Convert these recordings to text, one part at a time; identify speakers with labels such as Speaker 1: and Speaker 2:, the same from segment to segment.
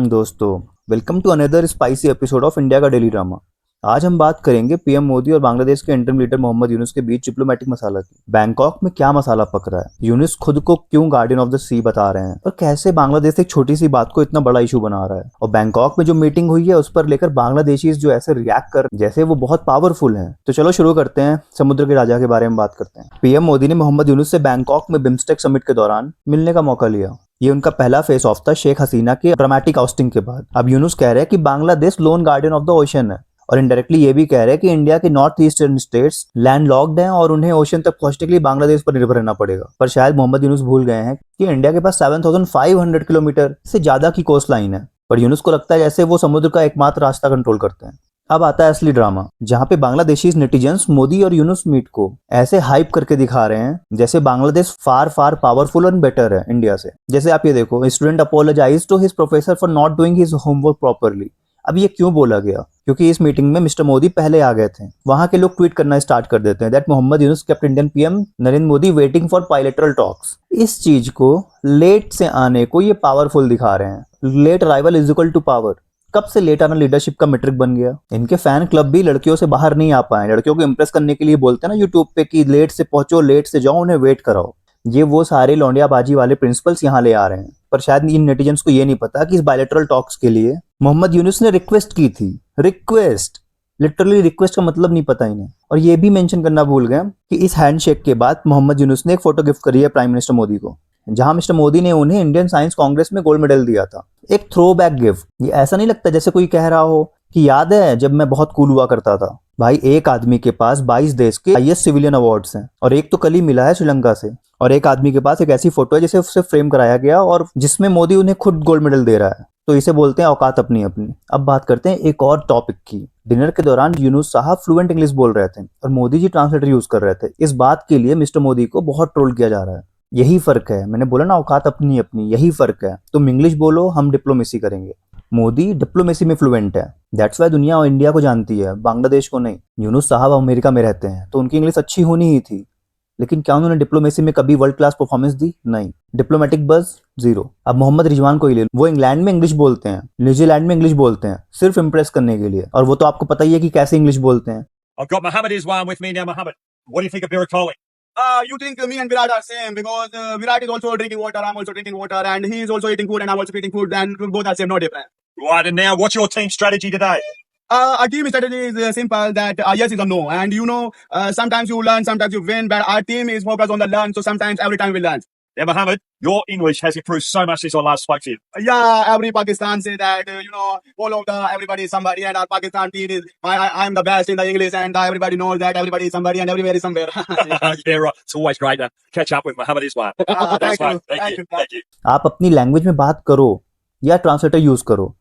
Speaker 1: दोस्तों, welcome to another spicy episode of India का daily drama. आज हम बात करेंगे पीएम मोदी और बांग्लादेश के इंटरिम लीडर मोहम्मद यूनुस के बीच डिप्लोमेटिक मसाला की। बैंकॉक में क्या मसाला पक रहा है, यूनुस खुद को क्यों गार्डियन ऑफ द सी बता रहे हैं और कैसे बांग्लादेश एक छोटी सी बात को इतना बड़ा इशू बना रहा है। और बैंकॉक में जो मीटिंग हुई है उस पर लेकर बांग्लादेशी जो ऐसे रिएक्ट कर जैसे वो बहुत पावरफुल है। तो चलो शुरू करते हैं, समुद्र के राजा के बारे में बात करते हैं। पीएम मोदी ने मोहम्मद यूनुस से बैंकॉक में बिम्स्टेक समिट के दौरान मिलने का मौका लिया। ये उनका पहला फेस ऑफ था शेख हसीना के ड्रामेटिक आउस्टिंग के बाद। अब यूनुस कह रहे हैं कि Bangladesh loan guardian of the ocean है और इनडायरेक्टली ये भी कह रहे हैं कि इंडिया के north eastern states land locked हैं और उन्हें ओशन तक पहुंचने के लिए बांग्लादेश पर निर्भर रहना पड़ेगा। पर शायद मोहम्मद यूनुस भूल गए हैं कि इंडिया के पास 7,500 किलोमीटर से ज्यादा की कोस्ट लाइन है। पर यूनुस को लगता है जैसे वो समुद्र का एकमात्र रास्ता कंट्रोल करते हैं। अब आता है असली ड्रामा, जहां पे बांग्लादेशी नेटिजन्स मोदी और यूनुस मीट को ऐसे हाइप करके दिखा रहे हैं जैसे Bangladesh far far powerful and better है इंडिया से। जैसे आप ये देखो, student apologises to his professor for not doing his homework properly. अब ये क्यों बोला गया? क्योंकि इस मीटिंग में मिस्टर मोदी पहले आ गए थे। वहां के लोग ट्वीट करना स्टार्ट कर देते हैं that Mohammad Yunus kept Indian PM Narendra Modi waiting for bilateral talks. इस चीज को लेट से आने को ये पावरफुल दिखा रहे हैं। Late arrival is equal to power. कब से लेट आना लीडरशिप का मेट्रिक बन गया? इनके फैन क्लब भी लड़कियों से बाहर नहीं आ पाए। लड़कियों को इंप्रेस करने के लिए बोलते हैं ना यूट्यूब पे कि लेट से पहुंचो, लेट से जाओ, उन्हें वेट कराओ। ये वो सारे लौंडियाबाजी वाले प्रिंसिपल्स यहाँ ले आ रहे हैं। पर शायद इन नेटिजन्स को ये नहीं पता कि इस बायलैटरल टॉक्स के लिए मोहम्मद यूनुस ने रिक्वेस्ट की थी। रिक्वेस्ट, लिटरली रिक्वेस्ट का मतलब नहीं पता इन्हें। और ये भी मेंशन करना भूल गए कि इस हैंडशेक के बाद मोहम्मद यूनुस ने एक फोटो गिफ्ट करी है प्राइम मिनिस्टर मोदी को, जहां मिस्टर मोदी ने उन्हें इंडियन साइंस कांग्रेस में गोल्ड मेडल दिया था। एक थ्रो बैक गिफ्ट। ये ऐसा नहीं लगता जैसे कोई कह रहा हो कि याद है जब मैं बहुत कूल हुआ करता था। भाई, एक आदमी के पास 22 देश के हाईएस्ट सिविलियन अवार्ड्स हैं और एक तो कल ही मिला है श्रीलंका से। और एक आदमी के पास एक ऐसी फोटो है जिसे उससे फ्रेम कराया गया और जिसमें मोदी उन्हें खुद गोल्ड मेडल दे रहा है। तो इसे बोलते हैं औकात अपनी अपनी। अब बात करते हैं एक और टॉपिक की। डिनर के दौरान यूनुस साहब फ्लुएंट इंग्लिश बोल रहे थे और मोदी जी ट्रांसलेटर यूज कर रहे थे। इस बात के लिए मिस्टर मोदी को बहुत ट्रोल किया जा रहा है। यही फर्क है, मैंने बोला ना औकात अपनी अपनी, यही फर्क है। तुम इंग्लिश बोलो, हम डिप्लोमेसी करेंगे। मोदी डिप्लोमेसी में फ्लुएंट है, दैट्स वाई दुनिया और इंडिया को जानती है, बांग्लादेश को नहीं। यूनुस साहब अमेरिका में रहते हैं तो उनकी इंग्लिश अच्छी होनी ही थी, लेकिन क्या उन्होंने डिप्लोमेसी में कभी वर्ल्ड क्लास परफॉर्मेंस दी? नहीं। डिप्लोमेटिक बज जीरो। अब मोहम्मद रिजवान को ही ले लो, वो इंग्लैंड में इंग्लिश बोलते हैं, न्यूजीलैंड में इंग्लिश बोलते हैं, सिर्फ इंप्रेस करने के लिए। और वो तो आपको पता ही है कि कैसे इंग्लिश बोलते हैं।
Speaker 2: I've got Mohammed Rizwan with me now. Mohammed, what do you think of Virat Kohli?
Speaker 3: You think me and Virat are same because Virat is also drinking water, I'm also drinking water, and he is also eating food and I'm also eating food, and both are same, no different.
Speaker 2: Right, and now what's your team strategy today?
Speaker 3: Our team strategy is simple that yes is a no, and sometimes you learn, sometimes you win, but our team is focused on the learn, so sometimes every time we learn.
Speaker 2: Now, Mohammed, your English has improved so much since I last spoke to you.
Speaker 3: Yeah, every Pakistan say that all of the everybody is somebody, and our Pakistan team is I'm the best in the English, and everybody knows that everybody is somebody and everywhere is somewhere.
Speaker 2: Yeah, right. It's always great to catch up with Mohammed Rizwan.
Speaker 3: Thank you.
Speaker 2: Thank you.
Speaker 1: आप अपनी language में बात करो या translator use करो।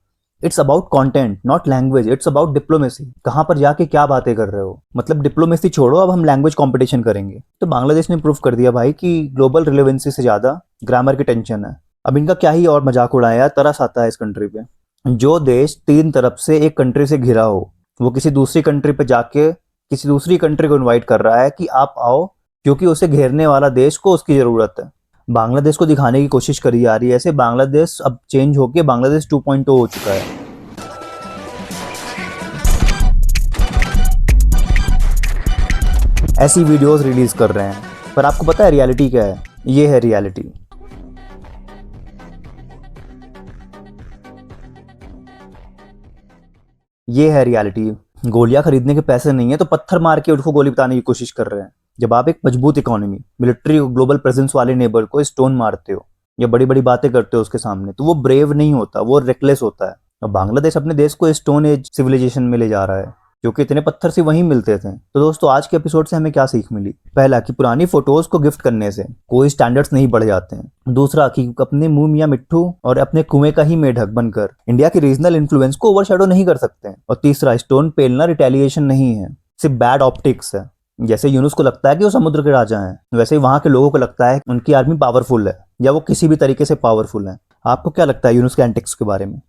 Speaker 1: It's about content not language, it's about diplomacy. कहां पर जाके क्या बातें कर रहे हो? मतलब डिप्लोमेसी छोड़ो, अब हम लैंग्वेज कंपटीशन करेंगे। तो बांग्लादेश ने प्रूव कर दिया भाई कि ग्लोबल रिलेवेंसी से ज्यादा ग्रामर की टेंशन है। अब इनका क्या ही और मजाक उड़ाया, तरस आता है इस कंट्री पे। जो देश 3 तरफ से एक कंट्री से घिरा हो, वो किसी दूसरी कंट्री पे जाके किसी दूसरी कंट्री को इन्वाइट कर रहा है कि आप आओ, क्योंकि उसे घेरने वाला देश को उसकी जरूरत है। बांग्लादेश को दिखाने की कोशिश करी जा रही है ऐसे बांग्लादेश अब चेंज होके बांग्लादेश 2.0 हो चुका है। ऐसी वीडियोस रिलीज कर रहे हैं, पर आपको पता है रियलिटी क्या है? ये है रियलिटी। ये है रियलिटी। गोलियां खरीदने के पैसे नहीं है तो पत्थर मार के उसको गोली बताने की कोशिश कर रहे हैं। जब आप एक मजबूत इकोनॉमी, मिलिट्री, ग्लोबल प्रेजेंस वाले नेबर को स्टोन मारते हो या बड़ी बड़ी बातें करते हो उसके सामने, तो वो ब्रेव नहीं होता, वो रेकलेस होता है। और बांग्लादेश अपने देश को स्टोन एज सिविलाइजेशन में ले जा रहा है, क्योंकि इतने पत्थर से वहीं मिलते थे। तो दोस्तों, आज के एपिसोड से हमें क्या सीख मिली? पहला, कि पुरानी फोटोज को गिफ्ट करने से कोई स्टैंडर्ड्स नहीं बढ़ जाते हैं। दूसरा, कि अपने मुंह मियां मिट्ठू और अपने कुएं का ही मेढक बनकर इंडिया की रीजनल इन्फ्लुएंस को ओवरशैडो नहीं कर सकते हैं। और तीसरा, स्टोन पेलना रिटेलिएशन नहीं है, सिर्फ बैड ऑप्टिक्स है। जैसे यूनुस को लगता है कि वो समुद्र के राजा हैं, वैसे ही वहां के लोगों को लगता है उनकी आर्मी पावरफुल है या वो किसी भी तरीके से पावरफुल है। आपको क्या लगता है यूनुस के एंटिक्स के बारे में?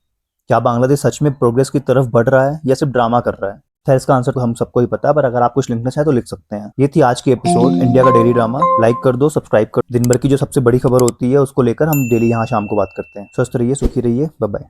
Speaker 1: क्या बांग्लादेश सच में प्रोग्रेस की तरफ बढ़ रहा है या सिर्फ ड्रामा कर रहा है? खैर, इसका आंसर तो हम सबको ही पता है, पर अगर आप कुछ लिखना चाहे तो लिख सकते हैं। ये थी आज की एपिसोड इंडिया का डेली ड्रामा। लाइक कर दो, सब्सक्राइब कर। दिन भर की जो सबसे बड़ी खबर होती है उसको लेकर हम डेली यहाँ शाम को बात करते हैं। स्वस्थ रहिए, सुखी रहिए, बाय बाय।